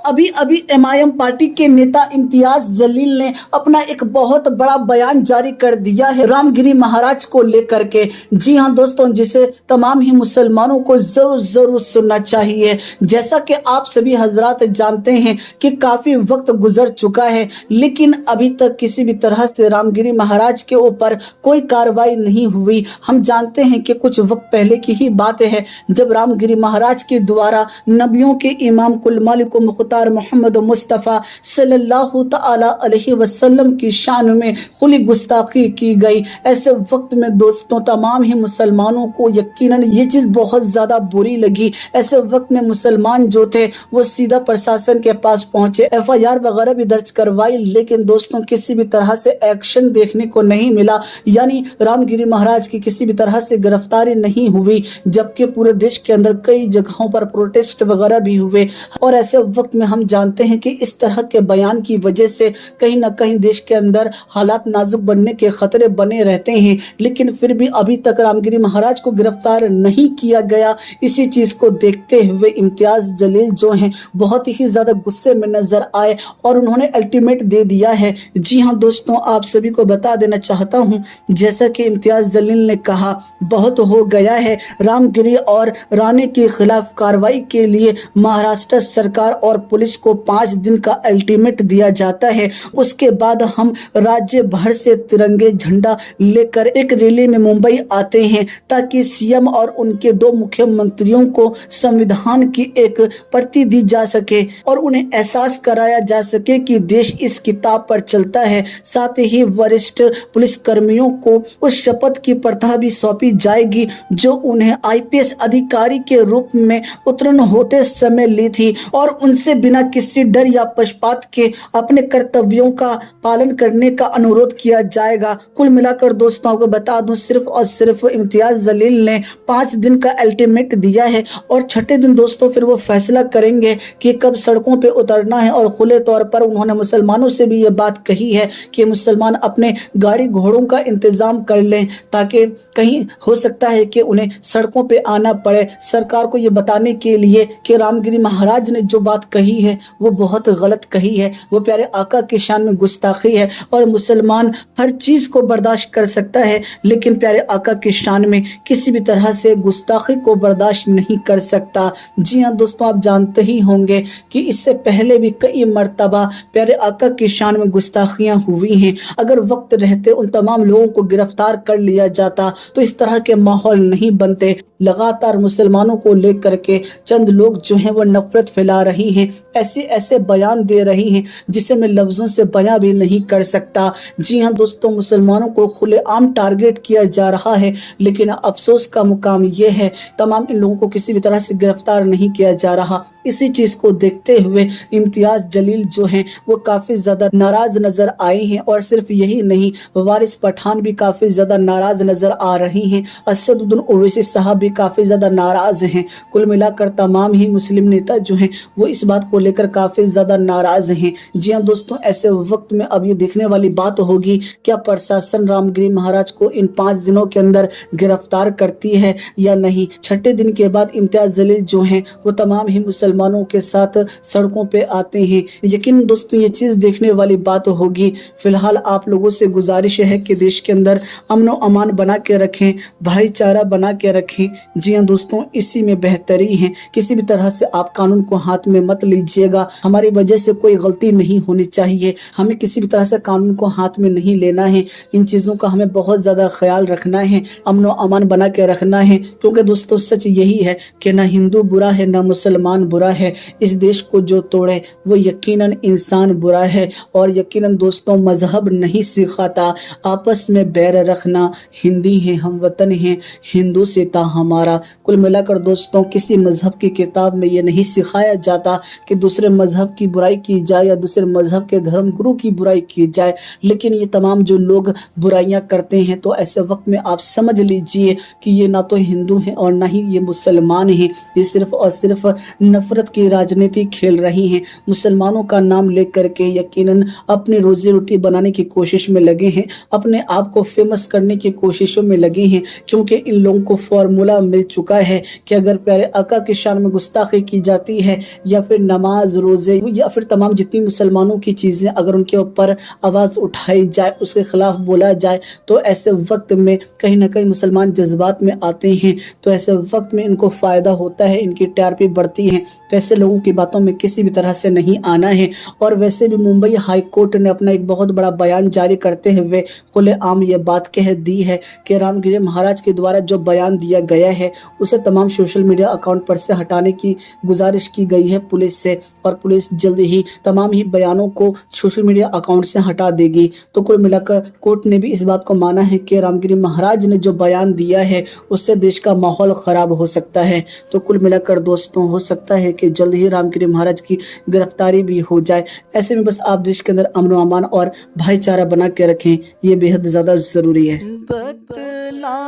अभी अभी MIM party के नेता इम्तियाज जलील ने अपना एक बहुत बड़ा बयान जारी कर दिया है रामगिरी महाराज को लेकर के। जी हाँ दोस्तों, जिसे तमाम ही मुसलमानों को जरूर सुनना चाहिए। जैसा कि आप सभी हजरात जानते हैं कि काफी वक्त गुजर चुका है, लेकिन अभी तक किसी भी तरह से रामगिरी महाराज के ऊपर कोई कार्रवाई नहीं हुई। हम जानते हैं कि कुछ वक्त पहले की ही बात है जब रामगिरी महाराज के द्वारा नबियों के इमाम कुल मालिक मुख्तार मोहम्मद मुस्तफ़ा सल्लल्लाहु तआला अलैहि वसल्लम की शान में खुली गुस्ताखी की गई। ऐसे वक्त में दोस्तों तमाम ही मुसलमानों को यकीनन ये चीज बहुत ज्यादा बुरी लगी। ऐसे वक्त में मुसलमान जो थे वो सीधा प्रशासन के पास पहुंचे, FIR वगैरह भी दर्ज करवाई, लेकिन दोस्तों किसी भी तरह से एक्शन देखने को नहीं मिला। यानी रामगिरी महाराज की किसी भी तरह से गिरफ्तारी नहीं हुई, जबकि पूरे देश के अंदर कई जगहों पर प्रोटेस्ट वगैरह भी हुए। और ऐसे वक्त में हम जानते हैं कि इस तरह के बयान की वजह से कहीं ना कहीं देश के अंदर हालात नाजुक बनने के खतरे बने रहते हैं, लेकिन फिर भी अभी तक रामगिरी महाराज को गिरफ्तार नहीं किया गया। इसी चीज को देखते हुए इम्तियाज जलील जो हैं बहुत ही ज्यादा गुस्से में नजर आए और उन्होंने अल्टीमेट दे दिया है। जी हाँ दोस्तों, आप सभी को बता देना चाहता हूँ, जैसा कि इम्तियाज जलील ने कहा, बहुत हो गया है। रामगिरी और राणे के खिलाफ कार्रवाई के लिए महाराष्ट्र सरकार और पुलिस को 5 दिन का अल्टीमेट दिया जाता है। उसके बाद हम राज्य भर से तिरंगे झंडा लेकर एक रैली में मुंबई आते हैं ताकि CM और उनके 2 मुख्यमंत्रियों को संविधान की एक प्रति दी जा सके और उन्हें एहसास कराया जा सके कि देश इस किताब पर चलता है। साथ ही वरिष्ठ पुलिस कर्मियों को उस शपथ की प्रथा भी सौंपी जाएगी जो उन्हें IPS अधिकारी के रूप में उत्तीर्ण होते समय ली थी और उनसे बिना किसी डर या पक्षपात के अपने कर्तव्यों का पालन करने का अनुरोध किया जाएगा। कुल मिलाकर दोस्तों को बता दूं, सिर्फ और सिर्फ इम्तियाज जलील ने 5 दिन का अल्टीमेट दिया है और छठे दिन दोस्तों फिर वो फैसला करेंगे कि कब सड़कों पे उतरना है। और खुले तौर पर उन्होंने मुसलमानों से भी ये बात कही है कि मुसलमान अपने गाड़ी घोड़ों का इंतजाम कर लें ताकि कहीं हो सकता है कि उन्हें सड़कों पे आना पड़े सरकार को ये बताने के लिए कि रामगिरी महाराज ने जो बात कही है वो बहुत गलत कही है, वो प्यारे आका की शान में गुस्ताखी है। और मुसलमान हर चीज को बर्दाश्त कर सकता है, लेकिन प्यारे आका की शान में किसी भी तरह से गुस्ताखी को बर्दाश्त नहीं कर सकता। जी हाँ दोस्तों, आप जानते ही होंगे कि इससे पहले भी कई मर्तबा प्यारे आका की शान में गुस्ताखियां हुई हैं। अगर वक्त रहते उन तमाम लोगों को गिरफ्तार कर लिया जाता तो इस तरह के माहौल नहीं बनते। लगातार मुसलमानों को लेकर के चंद लोग जो हैं वो नफरत फैला रही हैं, ऐसे बयान दे रही हैं जिसे मैं लफ्जों से बयां भी नहीं कर सकता। जी हाँ दोस्तों, मुसलमानों को खुलेआम टारगेट किया जा रहा है, लेकिन अफसोस का मुकाम ये है तमाम इन लोगों को किसी भी तरह से गिरफ्तार नहीं किया जा रहा। इसी चीज को देखते हुए इम्तियाज जलील जो हैं वो काफी ज्यादा नाराज नजर आए हैं। और सिर्फ यही नहीं, वारिस पठान भी काफी ज्यादा नाराज नजर आ रही हैं, असदुद्दीन ओवैसी साहब भी काफी ज्यादा नाराज हैं। कुल मिलाकर तमाम ही मुस्लिम नेता जो हैं वो इस बात को लेकर काफी ज्यादा नाराज हैं। जी हाँ दोस्तों, ऐसे वक्त में अब ये देखने वाली बात होगी क्या प्रशासन रामगिरी महाराज को इन 5 दिनों के अंदर गिरफ्तार करती है या नहीं। छठे दिन के बाद इम्तियाज जलील जो हैं वो तमाम ही मुसलमानों के साथ सड़कों पे आते हैं। यकीन दोस्तों ये चीज देखने वाली बात होगी। फिलहाल आप लोगों से गुजारिश है कि देश के अंदर अमन और अमान बना के रखें, भाईचारा बना के रखें। जी हाँ दोस्तों, इसी में बेहतरी है। किसी भी तरह से आप कानून को हाथ में मत लीजिएगा। हमारी वजह से कोई गलती नहीं होनी चाहिए, हमें किसी भी तरह से कानून को हाथ में नहीं लेना है। इन चीजों का हमें बहुत ज्यादा ख्याल रखना है, अमन और अमान बना के रखना है, क्योंकि दोस्तों सच यही है कि ना हिंदू बुरा है ना मुसलमान बुरा है। इस देश को जो तोड़े वो यकीनन इंसान बुरा है। और यकीनन दोस्तों मजहब नहीं सिखाता आपस में बैर रखना। हिंदी है, हम वतन है, हिंदू से था हमारा। कुल मिलाकर दोस्तों किसी मजहब की किताब में ये नहीं सिखाया जाता कि दूसरे मजहब की बुराई की जाए या दूसरे मजहब के धर्म गुरु की बुराई की जाए। लेकिन ये तमाम जो लोग बुराइयां करते हैं तो ऐसे वक्त में आप समझ लीजिए कि ये ना तो हिंदू हैं और ना ही ये मुसलमान हैं। ये सिर्फ और सिर्फ नफरत की राजनीति खेल रही हैं। मुसलमानों का नाम लेकर के यकीनन अपनी रोजी रोटी बनाने की कोशिश में लगे हैं, अपने आप को फेमस करने की कोशिशों में लगे हैं, क्योंकि इन लोगों को फॉर्मूला मिल चुका है कि अगर प्यारे आका की शान में गुस्ताखी की जाती है या फिर नमाज रोजे या फिर तमाम जितनी मुसलमानों की चीज़ें अगर उनके ऊपर आवाज़ उठाई जाए, उसके खिलाफ बोला जाए, तो ऐसे वक्त में कहीं ना कहीं मुसलमान जज्बात में आते हैं। तो ऐसे वक्त में इनको फ़ायदा होता है, इनकी टीआरपी बढ़ती है। तो ऐसे लोगों की बातों में किसी भी तरह से नहीं आना है। और वैसे भी मुंबई हाई कोर्ट ने अपना एक बहुत बड़ा बयान जारी करते हुए खुलेआम ये बात कह दी है कि रामगिरी महाराज के द्वारा जो बयान दिया गया है उसे तमाम सोशल मीडिया अकाउंट पर से हटाने की गुजारिश की गई है पुलिस से, और पुलिस जल्द ही तमाम ही बयानों को सोशल मीडिया अकाउंट से हटा देगी। तो कुल मिलाकर कोर्ट ने भी इस बात को माना है कि रामगिरी महाराज ने जो बयान दिया है उससे देश का माहौल खराब हो सकता है। तो कुल मिलाकर दोस्तों, हो सकता है कि जल्द ही रामगिरी महाराज की गिरफ्तारी भी हो जाए। ऐसे में बस आप देश के अंदर अमन अमान और भाईचारा बना के रखें, ये बेहद ज्यादा जरूरी है। बतला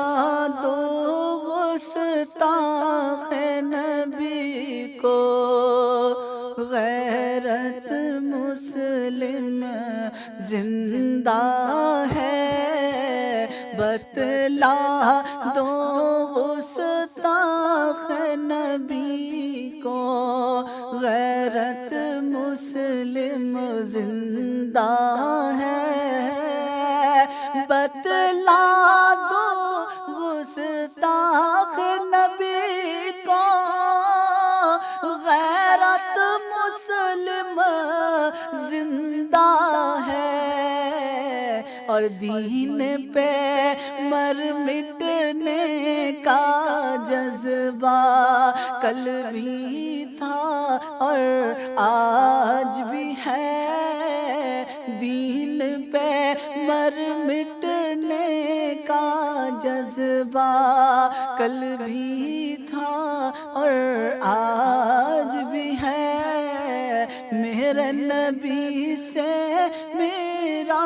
दो गुस्ताखे नबी को, गैरत मुस्लिम जिंदा है। बतला दो गुस्ताखे नबी को, गैरत मुस्लिम जिंदा है। बतला दो गुस्ताख नबी को, गैरत मुस्लिम जिंदा है। और दीन पे मर मिटने का जज्बा कल भी था और आज भी है। दीन पे मर मिटने का जज्बा कल भी था और आज भी है। मेरे नबी से मेरा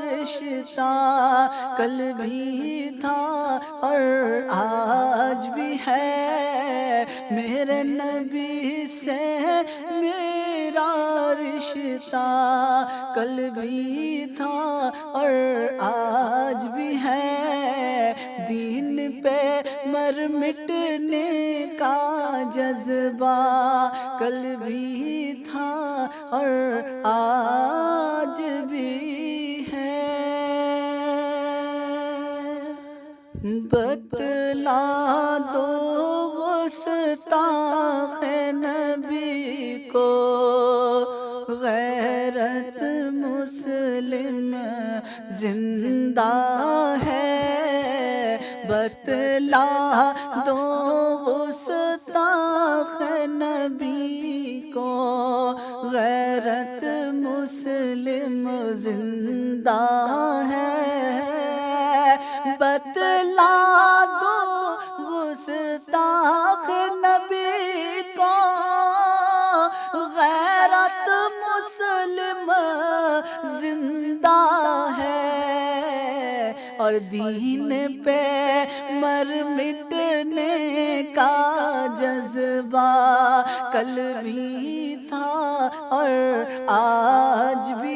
रिश्ता कल भी था और आज भी है। मेरे नबी से मेरा रिश्ता कल भी था और आज भी है। दीन पे मर मिटने का जज्बा कल भी था और आज भी है। बतला दो गुस्ताखे नबी को, गैरत मुस्लिम जिंदा है। बतला दो गुस्ताखे नबी को, गैरत मुस्लिम जिंदा है। बतला दो गुस्ताख नबी को, गैरत मुस्लिम जिंदा है। और दीन पे मर मिटने का जज्बा कल भी था और आज भी